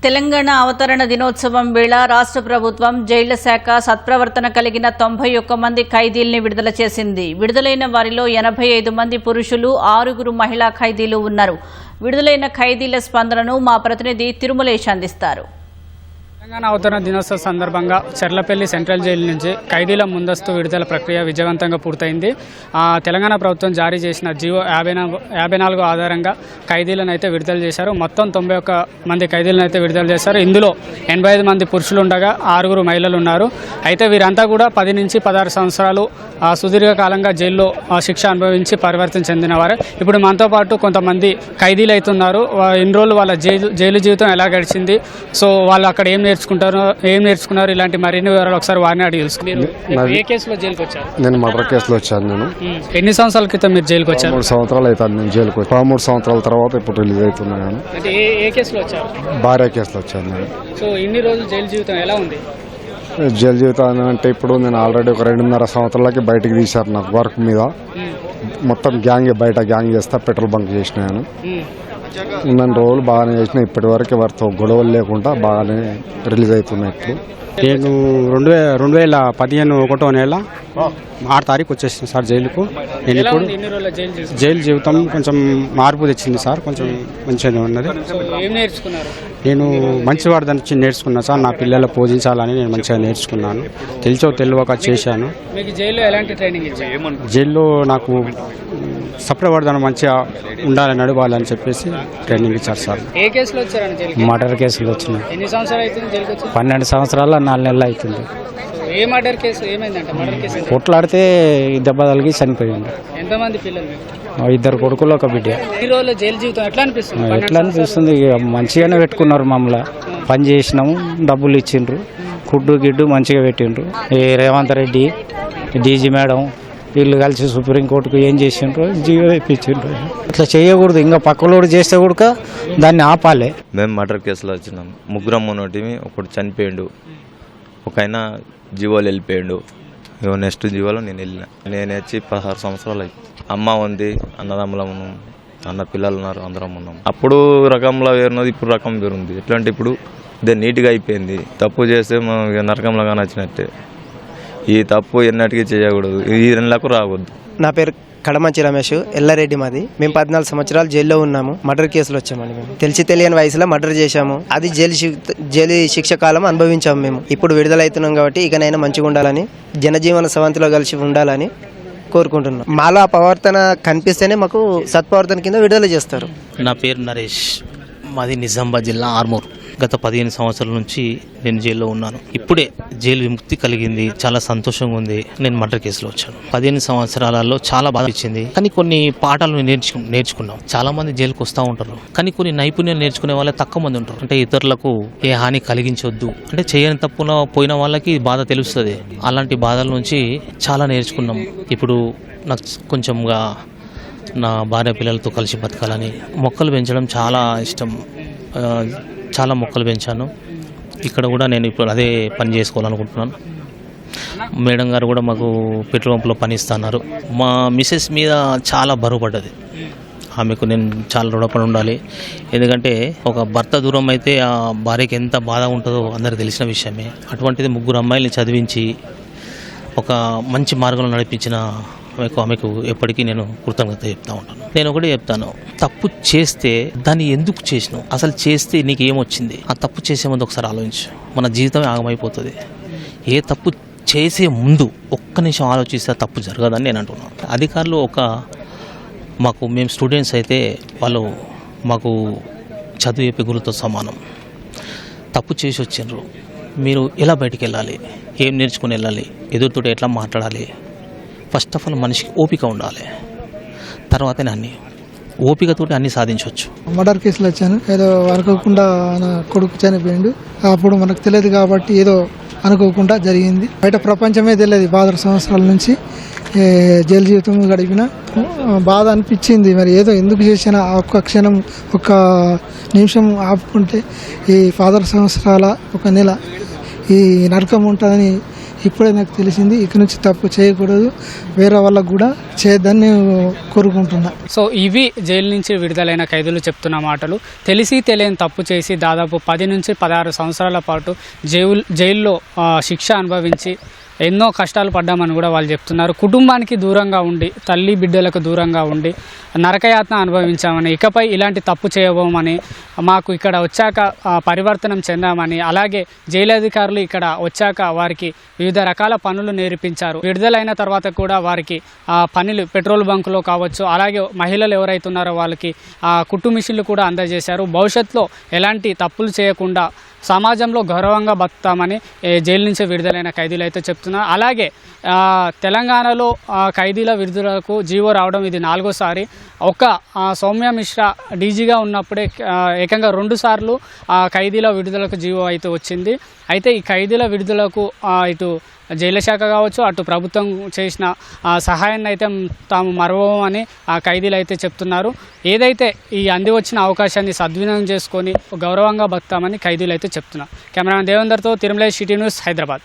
తెలంగాణ అవతరణ దినోత్సవం వేళ రాష్ట్ర ప్రభుత్వం జైళ్ల శాఖ సత్ప్రవర్తన కలిగిన 91 మంది ఖైదీల్ని విడుదల చేసింది. విడుదలైన వారిలో 85 మంది పురుషులు, 6 మహిళా ఖైదీలు ఉన్నారు. విడుదలైన ఖైదీల స్పందనను మా ప్రతినిధి తిరుమలేష్ అందిస్తారు. తెలంగాణ అవతరణ దినోత్సవ సందర్భంగా చర్లపల్లి సెంట్రల్ జైలు నుంచి ఖైదీల ముందస్తు విడుదల ప్రక్రియ విజయవంతంగా పూర్తయింది. తెలంగాణ ప్రభుత్వం జారీ చేసిన జీవో 54 ఆధారంగా ఖైదీలను అయితే విడుదల చేశారు. మొత్తం 91 మంది ఖైదీలను అయితే విడుదల చేశారు. ఇందులో 85 మంది పురుషులు ఉండగా 6 మహిళలు ఉన్నారు. అయితే వీరంతా కూడా 10 నుంచి 16 సంవత్సరాలు సుదీర్ఘకాలంగా జైల్లో శిక్ష అనుభవించి పరివర్తన చెందినవారు. ఇప్పుడు మనతో పాటు కొంతమంది ఖైదీలు అయితే ఉన్నారు. ఇన్ని రోజులు వాళ్ళ జైలు జీవితం ఎలా గడిచింది, సో వాళ్ళు అక్కడ ఏం నేర్చుకున్నారు, ఇలాంటి మరిన్ని వివరాలు ఒకసారి వారిని అడిగి తెలుసుకున్నారు. ఏ కేసులో జైలుకి వచ్చారు? నేను మర్డర్ కేసులో వచ్చాను. నేను ఎన్ని సంవత్సరాల క్రితం మీరు జైలుకి వచ్చారు? 3 సంవత్సరాలు అవుతాను నేను జైలుకి వచ్చి. 13 సంవత్సరాల తర్వాత ఇప్పుడు రిలీజ్ అవుతున్నాను. ఏ కేసులో వచ్చారు? భార్య కేసులో వచ్చాను నేను. సో ఇన్ని రోజులు జైలు జీవితం ఎలా ఉంది? జైలు జీవితం అంటే ఇప్పుడు నేను ఆల్రెడీ ఒక 2.5 సంవత్సరాలకి బయటకు తీశారు. నాకు వర్క్ మీద మొత్తం బయట గ్యాంగ్ చేస్తా, పెట్రోల్ బంక్ చేసినాను. ఉన్న రోజులు బాగానే చేసిన. ఇప్పటి వరకు ఎవరితో గొడవలు లేకుండా బాగానే రిలీజ్ అవుతున్నాయి. ఇప్పుడు నేను 2015 1వ నెల 6 తారీఖు వచ్చేసింది సార్ జైలుకు. నేను ఇప్పుడు జైలు జీవితం కొంచెం మార్పు తెచ్చింది సార్, కొంచెం మంచిగానే ఉన్నది. నేను మంచివాడిదని నేర్చుకున్నా సార్. నా పిల్లలు పోషించాలని నేను మంచిగా నేర్చుకున్నాను. తెలియక చేశాను. జైల్లో నాకు సప్రవర్ధన మంచిగా ఉండాలని నడవాలని చెప్పేసి ట్రైనింగ్ ఇచ్చారు సార్. ఏ కేసులో వచ్చారు? మర్డర్ కేసులో వచ్చిన. ఎన్ని సంవత్సరాలు అవుతుంది? 12 సంవత్సరాల 4 నెలలు అవుతుంది. ఏ మర్డర్ కేసు? ఏమైందంటే మర్డర్ కేసు కొట్లాడితే దెబ్బ తగిలి చనిపోయింది. ఎంతమంది పిల్లలు? 2 కొడుకులు, 1 బిడ్డ. ఈ రోజు జైలు జీవితం ఎట్లా అనిపిస్తుంది? మంచిగానే పెట్టుకున్నారు. మమ్మల్ని పని చేసినాము, డబ్బులు ఇచ్చిండ్రు, ఫుడ్ గిడ్డు మంచిగా పెట్టిండ్రు. ఈ రేవంత్ రెడ్డి, డీజీ మేడం వీళ్ళు కలిసి సుప్రీంకోర్టుకు ఏం చేసిండ్రు, జీవో ఇప్పించిండ్రు. ఇట్లా చేయకూడదు. ఇంకా పక్కలోడు చేస్తే కూడా దాన్ని ఆపాలి. మేము మర్డర్ కేసులో వచ్చినాం. 3 ఉన్నోటివి, ఒకటి చనిపోయిండు, ఒక ఆయన జీవోలు వెళ్ళిపోయాడు. నెక్స్ట్ జీవోలో నేను వెళ్ళిన. నేను వచ్చి 16 సంవత్సరాలు అయ్యి. అమ్మ ఉంది, అన్నదమ్ములం ఉన్నాం, అన్న పిల్లలు ఉన్నారు, అందరం ఉన్నాం. అప్పుడు రకంలో వేరున్నది, ఇప్పుడు రకం వేరుంది. ఎట్లా అంటే ఇప్పుడు ఇదే నీట్గా అయిపోయింది. తప్పు చేస్తే మనం నరకంలాగా నచ్చినట్టే. ఈ తప్పు ఎన్నటికీ చేయకూడదు, ఈ 2లకు రావద్దు. నా పేరు కడమంచి రమేష్, ఎల్లారెడ్డి మాది. మేము 14 సంవత్సరాలు జైల్లో ఉన్నాము. మర్డర్ కేసులో వచ్చామండి. మేము తెలియని వయసులో మర్డర్ చేశాము. అది జైలు శిక్ష కాలం అనుభవించాము. మేము ఇప్పుడు విడుదలవుతున్నాం కాబట్టి ఇకనైనా మంచిగా ఉండాలని, జనజీవన సవంతిలో కలిసి ఉండాలని కోరుకుంటున్నాం. మాలో ఆ ప్రవర్తన కనిపిస్తేనే మాకు సత్ప్రవర్తన కింద విడుదల చేస్తారు. నా పేరు నరేష్, మాది నిజామాబాద్ జిల్లా ఆర్మూర్. గత 15 సంవత్సరాల నుంచి నేను జైల్లో ఉన్నాను. ఇప్పుడే జైలు విముక్తి కలిగింది, చాలా సంతోషంగా ఉంది. నేను మర్డర్ కేసులో వచ్చాను. 15 సంవత్సరాలలో చాలా బాధ ఇచ్చింది, కానీ కొన్ని పాఠాలు నేర్చుకున్నాం. చాలా మంది జైలుకు వస్తూ ఉంటారు, కానీ కొన్ని నైపుణ్యాలు నేర్చుకునే వాళ్ళే తక్కువ మంది ఉంటారు. అంటే ఇతరులకు ఏ హాని కలిగించొద్దు, అంటే చేయని తప్పున పోయిన వాళ్ళకి బాధ తెలుస్తుంది. అలాంటి బాధల నుంచి చాలా నేర్చుకున్నాం. ఇప్పుడు నాకు కొంచెంగా నా భార్య పిల్లలతో కలిసి బతకాలని, మొక్కలు పెంచడం చాలా ఇష్టం. చాలా మొక్కలు పెంచాను. ఇక్కడ కూడా నేను ఇప్పుడు అదే పని చేసుకోవాలనుకుంటున్నాను. మేడం గారు కూడా మాకు పెట్రోల్ పంపులో పని ఇస్తున్నారు. మా మిసెస్ మీద చాలా బరువు పడ్డది. ఆమెకు నేను చాలా రుణపడి ఉండాలి. ఎందుకంటే ఒక భర్త దూరం అయితే ఆ భార్యకి ఎంత బాధ ఉంటుందో అందరికి తెలిసిన విషయమే. అటువంటిది 3 అమ్మాయిల్ని చదివించి ఒక మంచి మార్గంలో నడిపించిన ఆమెకు ఎప్పటికీ నేను కృతజ్ఞత చెప్తా ఉంటాను. నేను ఒకటి చెప్తాను, తప్పు చేస్తే దాన్ని ఎందుకు చేసినావు, అసలు చేస్తే నీకు ఏమొచ్చింది, ఆ తప్పు చేసే ముందు ఒకసారి ఆలోచించు. మన జీవితమే ఆగమైపోతుంది. ఏ తప్పు చేసే ముందు ఒక్క నిమిషం ఆలోచిస్తే తప్పు జరగదని నేను అంటున్నాను. అధికారులు మేము స్టూడెంట్స్ అయితే వాళ్ళు మాకు చదువు చెప్పే గురుతో సమానం. తప్పు చేసి వచ్చిండ్రు, మీరు ఎలా బయటికి వెళ్ళాలి, ఏం నేర్చుకుని వెళ్ళాలి, ఎదురుతో ఎట్లా మాట్లాడాలి. ఫస్ట్ ఆఫ్ ఆల్ మనిషికి ఓపిక ఉండాలి. తర్వాతనే అన్ని ఓపికతోటి అన్ని సాధించవచ్చు. మర్డర్ కేసులో వచ్చాను. ఏదో అనుకోకుండా నా కొడుకు చనిపోయిండు. అప్పుడు మనకు తెలియదు కాబట్టి ఏదో అనుకోకుండా జరిగింది. బయట ప్రపంచమే తెలియదు. 15 సంవత్సరాల నుంచి జైలు జీవితం గడిపిన బాధ అనిపించింది. మరి ఏదో ఎందుకు చేసినా ఒక్క క్షణం, ఒక్క నిమిషం ఆపుకుంటే ఈ 15 సంవత్సరాల 1 నెల ఈ నరకం ఉంటుందని ఇప్పుడే నాకు తెలిసింది. ఇక నుంచి తప్పు చేయకూడదు, వేరే వాళ్ళకు కూడా చేయొద్దని నేను కోరుకుంటున్నా. సో ఇవి జైలు నుంచి విడుదలైన ఖైదీలు చెప్తున్న మాటలు. తెలిసి తెలియని తప్పు చేసి దాదాపు 10 నుంచి 16 సంవత్సరాల పాటు జైల్లో శిక్ష అనుభవించి ఎన్నో కష్టాలు పడ్డామని కూడా వాళ్ళు చెప్తున్నారు. కుటుంబానికి దూరంగా ఉండి, తల్లి బిడ్డలకు దూరంగా ఉండి నరకయాతన అనుభవించామని, ఇకపై ఇలాంటి తప్పు చేయబోమని, మాకు ఇక్కడ వచ్చాక పరివర్తనం చెందామని, అలాగే జైలు అధికారులు ఇక్కడ వచ్చాక వారికి వివిధ రకాల పనులు నేర్పించారు. విడుదలైన తర్వాత కూడా వారికి పనులు పెట్రోల్ బంకులో కావచ్చు, అలాగే మహిళలు ఎవరైతే ఉన్నారో వాళ్ళకి కుట్టు మిషన్లు కూడా అందజేశారు. భవిష్యత్తులో ఎలాంటి తప్పులు చేయకుండా సమాజంలో గౌరవంగా బతుకుతామని జైలు నుంచి విడుదలైన ఖైదీలు అయితే చెప్తున్నారు. అలాగే తెలంగాణలో ఖైదీల విడుదలకు జీవో రావడం ఇది 4వసారి. సౌమ్య మిశ్రా డీజీగా ఉన్నప్పుడే ఏకంగా 2 సార్లు ఖైదీల విడుదలకు జీవో అయితే వచ్చింది. అయితే ఈ ఖైదీల విడుదలకు ఇటు జైలు శాఖ కావచ్చు, అటు ప్రభుత్వం చేసిన సహాయాన్ని అయితే తాము మరవమని ఖైదీలు అయితే చెప్తున్నారు. ఏదైతే ఈ అంది వచ్చిన అవకాశాన్ని సద్వినియోగం చేసుకొని గౌరవంగా బతుకుతామని ఖైదీలు అయితే చెప్తున్నారు. కెమెరామెన్ దేవేందర్తో తిరుమల సిటీ న్యూస్, హైదరాబాద్.